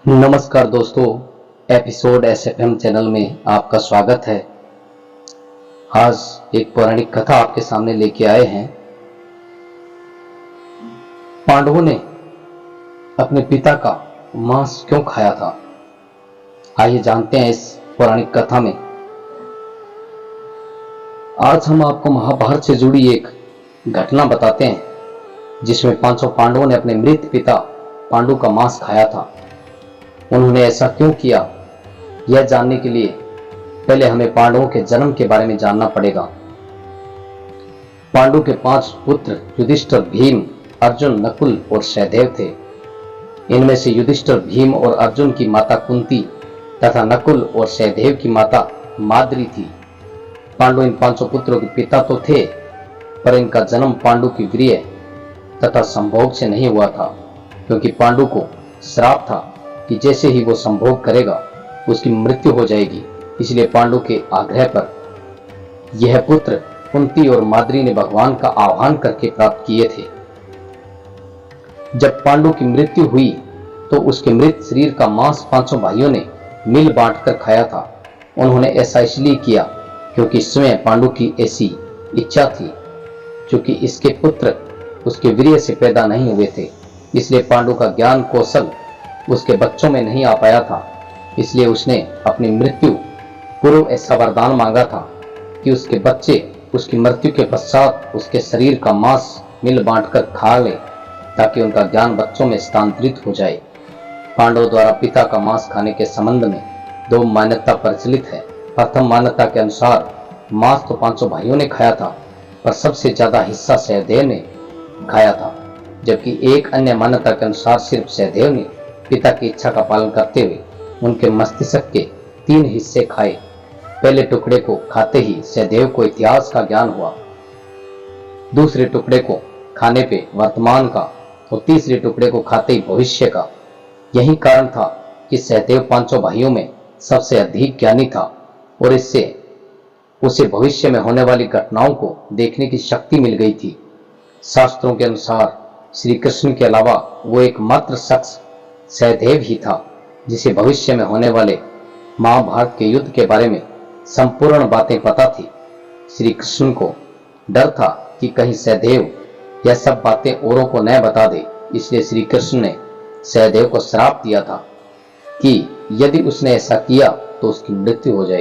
नमस्कार दोस्तों, episode SFM channel में आपका स्वागत है। आज एक पौराणिक कथा आपके सामने लेके आए हैं। पांडवों ने अपने पिता का मांस क्यों खाया था, आइए जानते हैं इस पौराणिक कथा में। आज हम आपको महाभारत से जुड़ी एक घटना बताते हैं, जिसमें पांचों पांडवों ने अपने मृत पिता पांडु का मांस खाया था। उन्होंने ऐसा क्यों किया, यह जानने के लिए पहले हमें पांडवों के जन्म के बारे में जानना पड़ेगा। पांडु के 5 पुत्र युधिष्ठिर, भीम, अर्जुन, नकुल और सहदेव थे। इनमें से युधिष्ठिर, भीम और अर्जुन की माता कुंती तथा नकुल और सहदेव की माता माद्री थी। पांडु इन 5 पुत्रों के पिता तो थे, पर इनका जन्म पांडु की वीर्य तथा संभोग से नहीं हुआ था, क्योंकि पांडु को श्राप था कि जैसे ही वो संभोग करेगा उसकी मृत्यु हो जाएगी। इसलिए पांडु के आग्रह पर यह पुत्र कुंती और माद्री ने भगवान का आह्वान करके प्राप्त किए थे। जब पांडु की मृत्यु हुई तो उसके मृत शरीर का मांस 5 भाइयों ने मिल बांटकर खाया था। उन्होंने ऐसा इसलिए किया क्योंकि स्वयं पांडु की ऐसी इच्छा थी। क्योंकि इसके पुत्र उसके वीर्य से पैदा नहीं हुए थे, इसलिए पांडु का ज्ञान कौशल उसके बच्चों में नहीं आ पाया था। इसलिए उसने अपनी मृत्यु पूर्व ऐसा वरदान मांगा था कि उसके बच्चे उसकी मृत्यु के पश्चात उसके शरीर का मांस मिल बांटकर खा ले, ताकि उनका ज्ञान बच्चों में स्थानांतरित हो जाए। पांडवों द्वारा पिता का मांस खाने के संबंध में 2 मान्यता प्रचलित है। प्रथम मान्यता के अनुसार मांस तो 5 भाइयों ने खाया था, पर सबसे ज्यादा हिस्सा सहदेव ने खाया था, जबकि एक अन्य मान्यता के अनुसार सिर्फ सहदेव ने पिता की इच्छा का पालन करते हुए उनके मस्तिष्क के 3 हिस्से खाए। पहले टुकड़े को खाते ही सहदेव को इतिहास का ज्ञान हुआ, दूसरे टुकड़े को खाने पे वर्तमान का और तीसरे टुकड़े को खाते ही भविष्य का। यही कारण था कि सहदेव 5 भाइयों में सबसे अधिक ज्ञानी था और इससे उसे भविष्य में होने वाली घटनाओं को देखने की शक्ति मिल गई थी। शास्त्रों के अनुसार श्री कृष्ण के अलावा वो एकमात्र शख्स सहदेव ही था जिसे भविष्य में होने वाले महाभारत के युद्ध के बारे में संपूर्ण बातें पता थी। श्री कृष्ण को डर था कि कहीं सहदेव यह सब बातें औरों को न बता दे, इसलिए श्री कृष्ण ने सहदेव को श्राप दिया था कि यदि उसने ऐसा किया तो उसकी मृत्यु हो जाएगी।